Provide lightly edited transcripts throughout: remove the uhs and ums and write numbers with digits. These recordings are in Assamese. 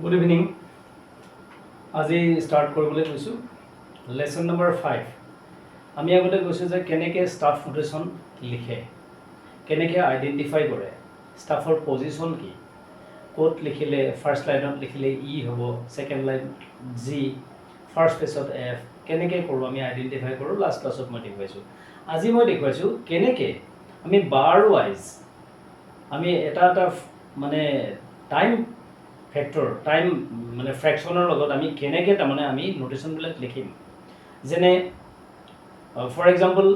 Good evening. আজি স্টাৰ্ট কৰিবলৈ কৈছো লেসন নম্বৰ 5 আমি আগতে কৈছো যে কেনেকৈ স্টাফ নোটেশন লিখে কেনেকৈ আইডেন্টিফাই কৰে স্টাফৰ পজিশন কি কোড লিখিলে ফার্স্ট লাইনত লিখিলে ই হ'ব সেকেন্ড লাইন জি ফার্স্ট পেজত এফ কেনেকৈ কৰোঁ আমি আইডেন্টিফাই কৰোঁ লাষ্ট ক্লাছত মই দেখুৱাইছো আজি মই দেখুৱাইছো কেনেকৈ আমি বাৰ ওয়াইজ আমি এটা মানে টাইম ফেক্টৰ টাইম মানে ফ্ৰেকশনৰ লগত আমি কেনেকৈ তাৰমানে আমি নোটেশনবিলাক লিখিম যেনে ফৰ এক্সাম্পল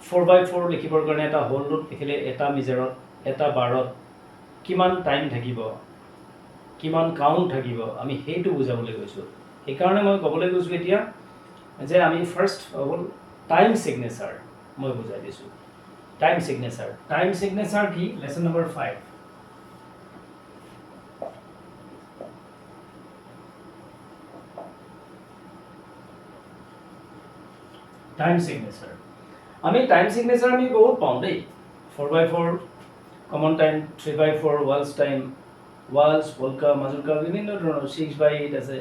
4/4 লিখিবৰ কাৰণে এটা হোল নোট লিখিলে এটা মেজাৰত এটা বাৰত কিমান টাইম থাকিব কিমান কাউণ্ট থাকিব আমি সেইটো বুজাবলৈ গৈছোঁ সেইকাৰণে মই ক'বলৈ গৈছোঁ এতিয়া যে আমি ফাৰ্ষ্ট হ'ল টাইম সিগনেচাৰ মই বুজাই দিছোঁ টাইম সিগনেচাৰ কি লেসন নম্বৰ 5 টাইম সিগনেচাৰ আমি টাইম সিগনেচাৰ আমি বহুত পাওঁ দেই 4/4 common time 3/4 waltz time waltz polka mazurka বিভিন্ন ধৰণৰ 6/8 আছে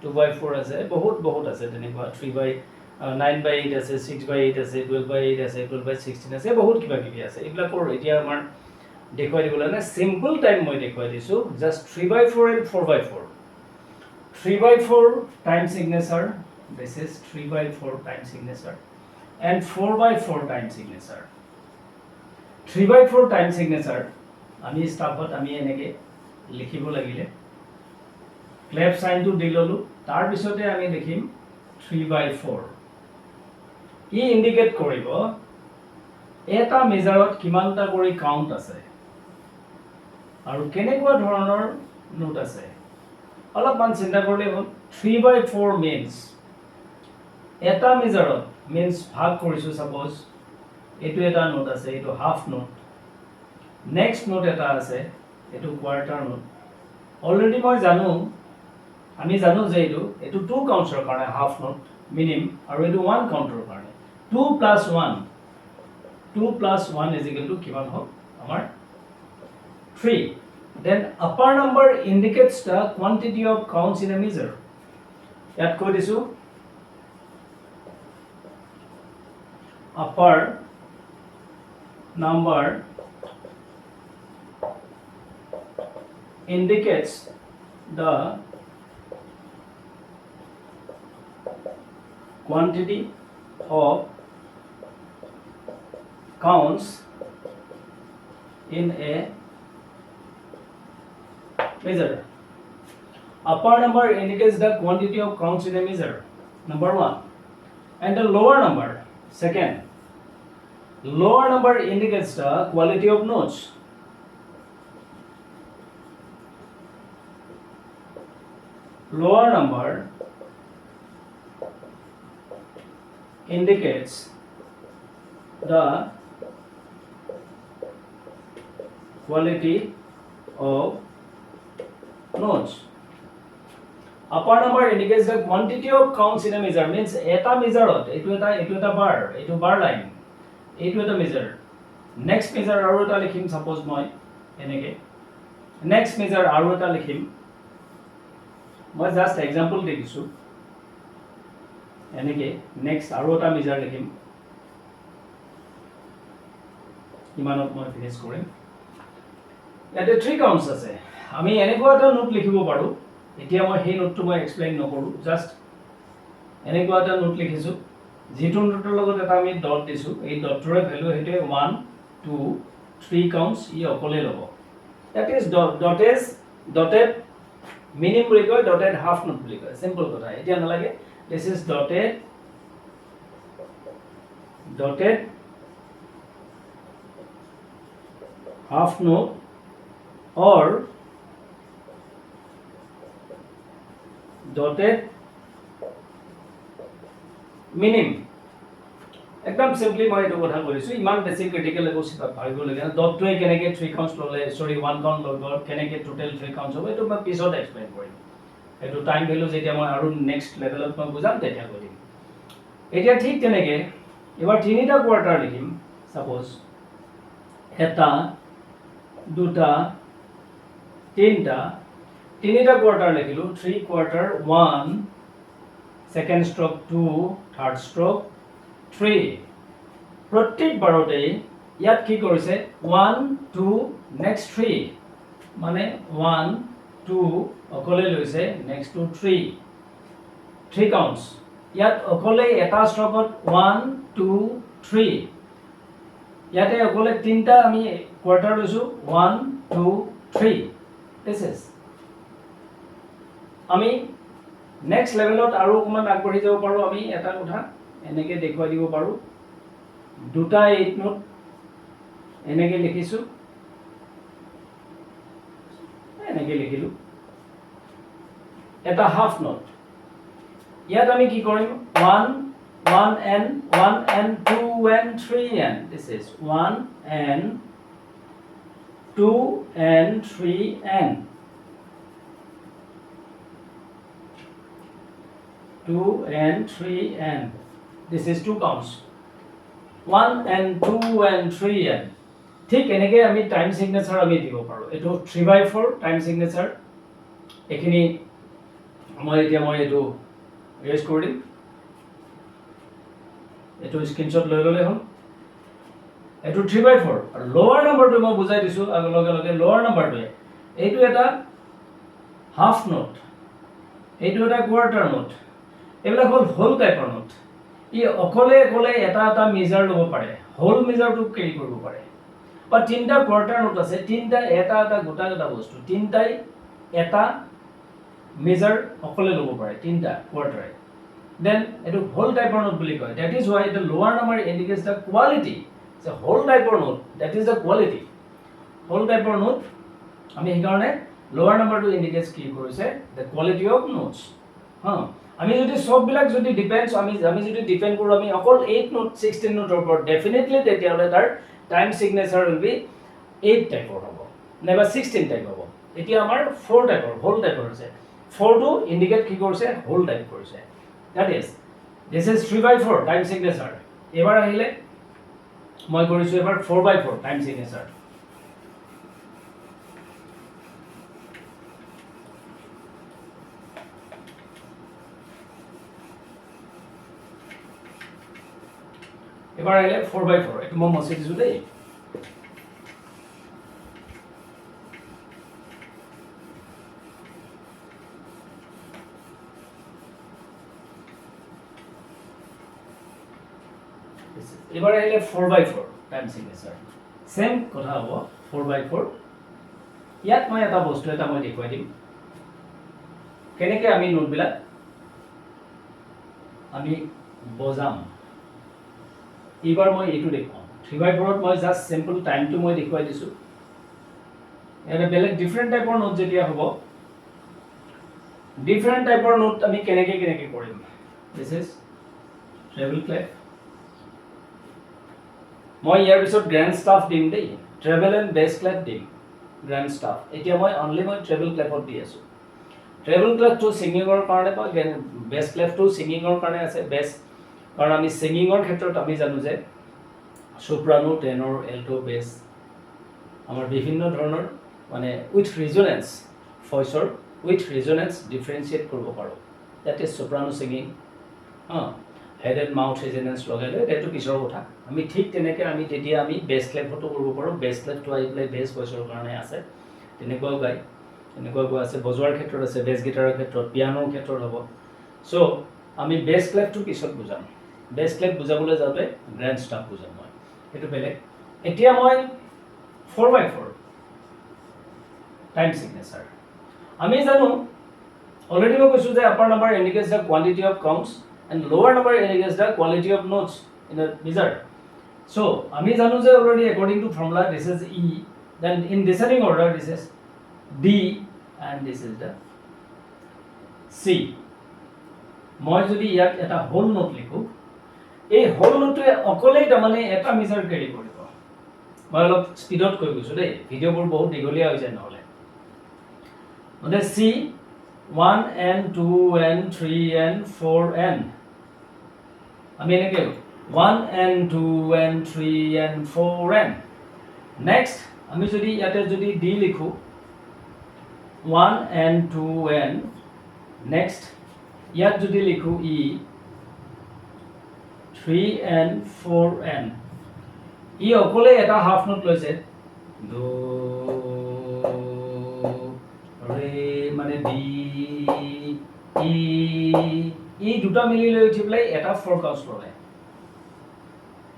2/4 আছে বহুত আছে তেনেকুৱা 9/8 আছে 6/8 আছে 12/8 আছে 12/16 আছে বহুত কিবা কিবি আছে এইবিলাকৰ এতিয়া আমাৰ দেখুৱাই দিবলৈ না সিম্পল টাইম মই দেখুৱাই দিছো just 3/4 and 4/4 3/4 time signature this is 3/4 time signature and 4/4 time signature 3/4 time signature আমি স্টাফত আমি এনেকে লিখিব লাগিলে ক্লেপ সাইনটো দি ললো তাৰ পিছতে আমি লিখিম 3/4 ই ইন্ডিকেট কৰিব এটা মেজাৰত কিমানটা কৰি কাউন্ট আছে আৰু কেনেকুৱা ধৰণৰ নোট আছে অলপমান চিন্তা কৰিলে হ'ল 3/4 means এটা মেজাৰত মিন্স ভাগ কৰিছো সাপোজ এটো এটা নোট আছে এটো হাফ নোট নেক্সট নোট এটা আছে এটো কোয়ার্টার নোট অলরেডি মই জানো আমি জানো যে এটো 2 কাউন্টছৰ কাৰণে হাফ নোট মিনিম আৰু এটো 1 কাউন্টৰ কাৰণে 2 plus 1 is equal to কিমান হ'ল আমাৰ 3 then upper number indicates the quantity of counts in a measure ইয়াত কৈ দিছো upper number indicates the quantity of counts in a measure. Upper number indicates the quantity of counts in a measure, number 1, and the lower number, second. Lower number indicates the quality of notes. Lower number indicates the quality of notes. Upper number indicates the quantity of counts in a measure means eta measurot etu eta bar line etu eta measure next measure aru eta likhim suppose moi eneke next measure aru eta likhim moi just example dekisu eneke next aru eta measure likhim imanot moi finish korim yate 3 counts ase ami eneko eta note likhibo paru এতিয়া মই সেই নোটটো মই এক্সপ্লেইন নকৰো জাস্ট এনেকুৱা এটা নোট লিখিছো যেটো নোটৰ লগত এটা আমি ডট দিছো এই ডটৰে ভ্যালু হেতে 1 2 3 কাউন্টস ই অকলে লব দ্যাট ইজ ডটেড মিনিমাম বুলি কয় ডটেড হাফ নোট বুলি কয় সিম্পল কথা এতিয়া নালাগে this is dotted half note or dotted minim একদম সিম্পলি মই এটো কথা কৰিছো ইমান বেছি ক্ৰিটিকেল একো ভাবিব লাগে না ডটটোৱে কেনেকৈ 3 কাউন্টস ললে সৰি 1 কাউন্ট লব কেনেকৈ টোটাল 3 কাউন্টস হ'ব এটো মই পিছত এক্সপ্লেইন কৰিম এটো টাইম ভ্যালু যেতিয়া মই আৰু নেক্সট লেভেলত মই বুজাম তেতিয়া কৰিম এতিয়া ঠিক তেনেকৈ এবাৰ তিনিটা কোৱাৰ্টাৰ লিখিম সাপোজ এটা দুটা তিনটা তিনিটা কোয়াৰ্টাৰ লিখিলো 3 কোয়াৰ্টাৰ 1 সেকেন্ড স্ট্ৰোক 2 থাৰ্ড স্ট্ৰোক 3 প্ৰত্যেক বাৰতে ইয়াত কি কৰিছে 1 2 নেক্সট 3 মানে 1 2 অকলে লৈছে নেক্সট টু 3 কাউন্টস ইয়াত অকলে এটা স্ট্রোকত 1 2 3 ইয়াতে অকলে তিনটা আমি কোয়ার্টার লৈছো 1 2 3 দিস ইজ আমি নেক্সট লেভেলত আৰু অকমান আগবাঢ়ি যাব পাৰো আমি এটা কথা এনেকে দেখুৱাই দিব পাৰো দুটা 8 নোট এনেকে লিখিছো এনেকে লিখিলো এটা হাফ নোট ইয়াত আমি কি কৰিম 1 and 2 and 3 and this is 1 and 2 and 3 and 2 and 3 and this is two counts 1 and 2 and 3 and ঠিক এনেকে আমি টাইম সিগনেচাৰ আমি দিব পাৰো এটো 3/4 টাইম সিগনেচাৰ এখিনি মই এটো ৰেজ কৰি দিম এটো স্ক্ৰিনশ্বট লৈ ললে হ'ল এটো 3/4 আৰু লোৱাৰ নাম্বাৰটো মই বুজাই দিছো আৰু লগে লোৱাৰ নাম্বাৰটো এইটো এটা হাফ নোট এইটো এটা কোৱাৰ্টাৰ নোট এবিলাক হল হোল টাইপৰ নোট ই অকলে এটা মেজাৰ লব পাৰে হোল মেজাৰটো কেৰি কৰিব পাৰে বা তিনটা কোয়ার্টার নোট আছে তিনটা এটা গোটা বস্তু তিনটাই এটা মেজার অকলে লব পাৰে তিনটা কোয়াৰ্টাৰে দেন এটো হোল টাইপৰ নোট বুলি কয় that is why the lower number indicates the quality so whole টাইপৰ note that is the quality whole টাইপৰ নোট আমি এই কাৰণে লোৱাৰ নাম্বাৰটো ইন্ডিকেটস কি কৰিছে দ্য কোৱালিটি অফ নোটস আমি যদি সব বিলাক যদি ডিপেন্ডস আমি যদি ডিপেন্ড কৰো আমি অকল 8 নোট 16 নোটৰ ওপৰত ডেফিনেটলি তেতিয়ালে তাৰ টাইম সিগনেচাৰ will be 8 টাইপৰ হ'ব নাইবা 16 টাইপ হ'ব এতিয়া আমাৰ 4 টাইপৰ হোল টাইপৰ আছে 4 টো ইন্ডিকেট কি কৰিছে হোল টাইপ কৰিছে that is this is 3/4 time signature এবাৰ আহিলে মই কৰিছো এবাৰ 4/4 টাইম সিগনেচাৰ এবাৰ আহিলে 4/4 এটো মই মছি দিছো দেই এবাৰ আহিলে 4/4 টাইম সিগনেচাৰ সেম কথা হ'ব 4/4 ইয়াত মই এটা বস্তু এটা মই দেখুৱাই দিম কেনেকৈ আমি নোটবিলাক আমি বজাম এবাৰ মই এটো দেখুৱাম 3/4 ত মই জাস্ট সিম্পল টাইমটো মই দেখুৱাই দিছো এটা বেলেগ ডিফাৰেন্ট টাইপৰ নোট যেতিয়া হ'ব ডিফাৰেন্ট টাইপৰ নোট আমি কেনেকৈ কৰিম দিস ইজ ট্ৰেভেল ক্লেপ মই ইয়াৰ পিছত গ্ৰ্যান্ড ষ্টাফ দিম দেই ট্ৰেভেল এণ্ড বেস ক্লেপ দিম গ্ৰ্যান্ড ষ্টাফ এতিয়া মই অনলি মই ট্ৰেভেল ক্লেপত দি আছো ট্ৰেভেল ক্লেপটো সিঙ্গিংৰ কাৰণে বা বেস ক্লেপটো সিঙ্গিংৰ কাৰণে আছে বেস কাৰণ আমি সিঙ্গিংৰ ক্ষেত্ৰত আমি জানো যে সোপ্ৰানো টেনৰ এল্টো বেস আমাৰ বিভিন্ন ধৰণৰ মানে উইথ ৰিজনেন্স ভয়েসৰ উইথ ৰিজনেন্স ডিফাৰেন্সিয়েট কৰিব পাৰো that is soprano singing head and mouth resonance লগালে এটো পিছৰ কথা আমি ঠিক তেনেকৈ আমি তেতিয়া আমি বেস ক্লেপটো কৰিব পাৰো বেস ক্লেপটো আহি পেলাই বেস ভয়েসৰ কাৰণে আছে তেনেকুৱাও গায় তেনেকুৱাও আছে বজোৱাৰ ক্ষেত্ৰত আছে বেস গিটাৰৰ ক্ষেত্ৰত পিয়ানোৰ ক্ষেত্ৰত হ'ব সো আমি বেস ক্লেপটো পিছত বুজাম বেস ক্লেপ বুজাবলৈ যাওঁতে গ্ৰ্যান্ড ষ্টাফ বুজাম মই এটো বেলেগ এতিয়া মই 4/4 টাইম সিগনেচাৰ আমি জানো অলৰেডি মই কৈছো যে upper number indicates the quantity of counts and lower number indicates the quality of notes in the measure so ami janu je already according to formula this is E then in descending order this is D and this is the C মই যদি ইয়াত এটা হোল নোট লিখো এই হোল নোটে অকলেই মানে এটা মেজার ক্যারি কৰিব মই অলপ স্পিডত কৈ গৈছো দেই ভিডিওবোৰ বহুত দীঘলীয়া হৈ যায় নহলে মানে C 1 and 2 and 3 and 4 and আমি এনেকে 1 and 2 and 3 and 4 and next আমি যদি ইয়াতে যদি D লিখো 1 and 2 and next ইয়াত যদি লিখো ই 3 and 4 and ই অকলে এটা হাফ নোট লৈছে do re মানে বি ই দুটা মিলি লৈ উঠি পেলাই এটা 4 কাউন্টস ললে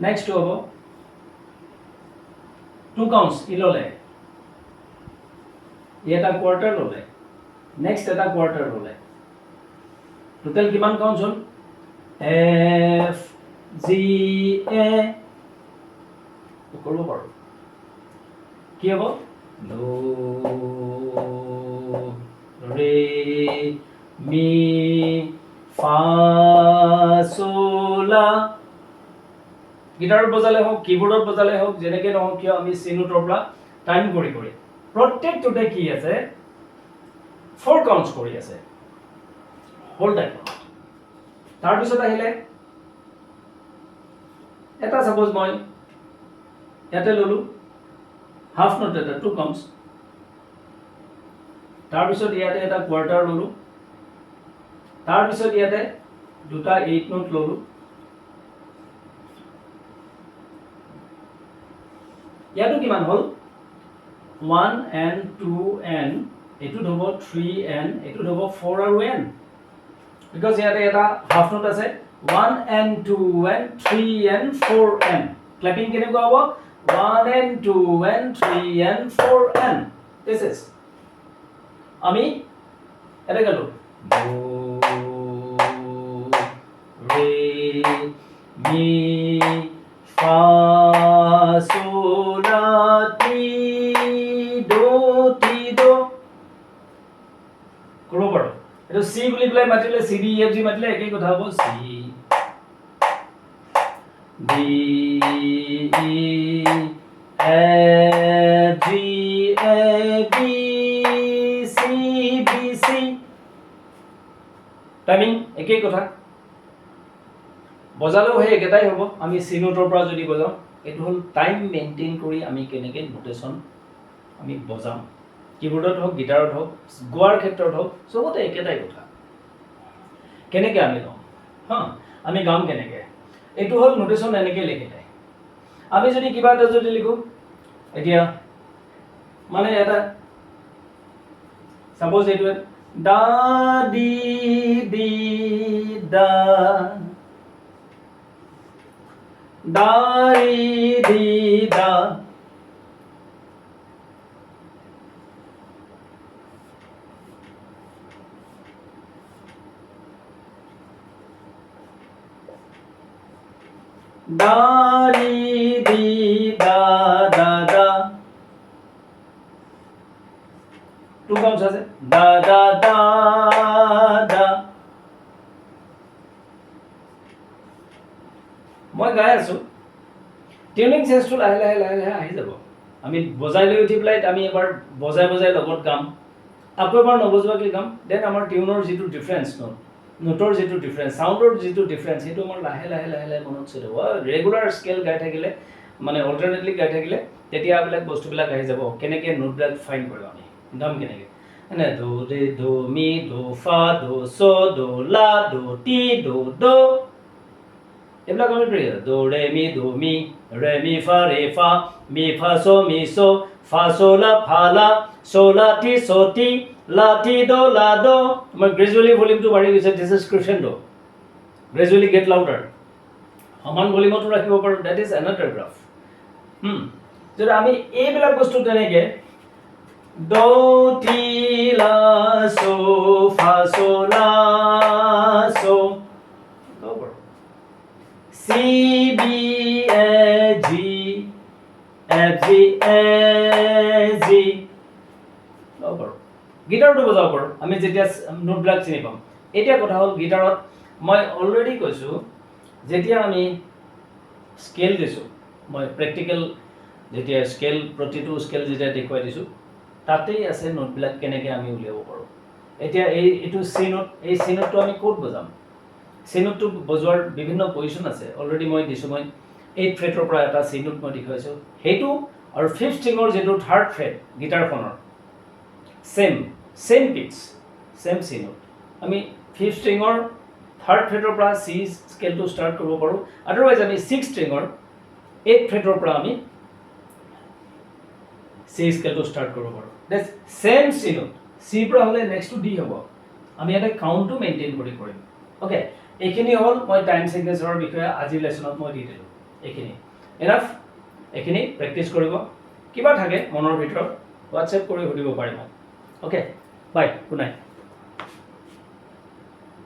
নেক্সট হ'ব 2 কাউন্টস ই ললে এটা কোয়ার্টার ললে নেক্সট এটা কোয়ার্টার ললে টোটাল কিমান কাউন্টস হল এফ জি এ কৰিব পাৰো কি হ'ব do re mi fa sol la গিটাৰত বজালে হোক কিবোৰ্ডত বজালে হোক যেনেকৈ নহওক কিয় আমি সি নোটৰ পৰা টাইম কৰি কৰি প্ৰত্যেকটোতে কি আছে 4 কাউন্টস কৰি আছে হোল টাইম তাৰ পিছত আহিলে এটা সাপোজ মই ইয়াতে ললো হাফ নোট এটা 2 কাউন্টস তাৰ পিছত ইয়াতে এটা কোয়াৰ্টাৰ ললো তাৰ পিছত ইয়াতে দুটা 8 নোট ললো ইয়াতো কিমান হল 1 and 2 and এটো হ'ব 3 and এটো হ'ব 4 আৰু n because ইয়াতে এটা হাফ নোট আছে 1 and 2 and 3 and 4 n clapping কেনেকুৱা হ'ব 1 and 2 and 3 and 4 n this is আমি এটা গেলো do re mi fa sol la ti do কৰিব পাৰো এটো সি বুলি প্লাই মাতিলে সি ডি এফ জি মাতিলে একেই কথা হ'ব সি D E F G A B C B C timing একেই কথা বজালেও সেই একেটাই হ'ব আমি সি নোটৰ পৰা যদি বজাও এটো হল টাইম মেইনটেইন কৰি আমি কেনেকৈ নোটেশন আমি বজাম কিবোৰ্ডত হোক গিটাৰত হোক গোৱাৰ ক্ষেত্ৰত হোক সবতে একেটাই কথা কেনেকৈ আমি লম হ্যাঁ আমি গাম কেনেকৈ এটো হল নোটেশন এনেকৈ লিখিলে আমি যদি কিবা এটা যদি লিখো এতিয়া মানে এটা সাপোজ এটো দা দি দি দা দাই দি দা দারি দি দা দা দা 2 কাউন্টস আছে দা দা দা দা মই গাই আছো টিউনিং সেন্সটো লাহে লাহে লাহে লাহে আহি যাব আমি বজাই লৈ উঠি প্লাই আমি এবাৰ বজাই বজাই লগত গাম আকৌ এবাৰ নবজোৱাকৈ গাম দেন আমাৰ টিউনৰ যেটো ডিফাৰেন্স নোটৰ যেটো ডিফাৰেন্স সাউন্ডৰ যেটো ডিফাৰেন্স হেতু আমাৰ লাহে লাহে লাহে লাহে মনত চলে ৰেগুলাৰ স্কেল গাই থাকিলে মানে অল্টাৰনেটলি গাই থাকিলে তেতিয়া আবিলাক বস্তুবিলাক আহি যাব কেনেকৈ নোটবিলাক ফাইন কৰিম আমি গাম কেনেকৈ এনে do re do mi do fa do so do la do ti do do এবিলাক আমি প্ৰিয় do re mi fa mi fa so fa so la ti la ti do মই গ্ৰেজুৱেলি ভলিউমটো বাঢ়ি গৈছে দিস ইজ ক্ৰেশেন্ডো গ্ৰেজুৱেলি গেট লাউডাৰ সমান ভলিউমটো ৰাখিব পাৰো দ্যাট ইজ অ্যানাদাৰ গ্ৰাফ যদি আমি এইবিলাক বস্তু তেনেকৈ do ti la so fa so la so over c b a g f g a g over গিটাৰটো বজাব পাৰো আমি যেতিয়া নোট ব্লক চিনি পাম এতিয়া কথা হল গিটাৰত মই অলৰেডি কৈছো যেতিয়া আমি স্কেল দিছো মই প্ৰ্যাকটিক্যাল যেতিয়া স্কেল প্ৰতিটো স্কেল যেতিয়া দেখুৱাই দিছো তাতেই আছে নোট ব্লক কেনেকৈ আমি উলিয়াব পাৰো এতিয়া এইটো সি নোট এই সি নোটটো আমি কোড বজাম সি নোটটো বজোৱাৰ বিভিন্ন পজিশন আছে অলৰেডি মই দিছো মই 8 ফ্ৰেটৰ পৰা এটা সি নোট মই দেখুৱাইছো হেতু আৰু 5th স্ট্ৰিঙৰ যেটো 3rd ফ্ৰেট গিটাৰখনৰ same same pitch same C note আমি ফিফথ ষ্ট্ৰিঙৰ থাৰ্ড ফ্ৰেটৰ পৰা চি স্কেলটো ষ্টাৰ্ট কৰিব পাৰোঁ আদাৰৱাইজ আমি ছিক্স ষ্ট্ৰিঙৰ এইথ ফ্ৰেটৰ পৰা আমি চি স্কেলটো ষ্টাৰ্ট কৰিব পাৰোঁ দেটছ সেম চি নোট চিৰ পৰা হ'লে নেক্সটটো ডি হ'ব আমি এটা কাউণ্টটো মেইনটেইন কৰি কৰিম অ'কে এইখিনি হ'ল মই টাইম ছিগনেচাৰৰ বিষয়ে আজিৰ লেচনত মই দি দিলোঁ এইখিনি এনাফ এইখিনি প্ৰেক্টিছ কৰিব কিবা থাকে মনৰ ভিতৰত হোৱাটছএপ কৰি সুধিব পাৰিম অ'কে বাই গুড নাইট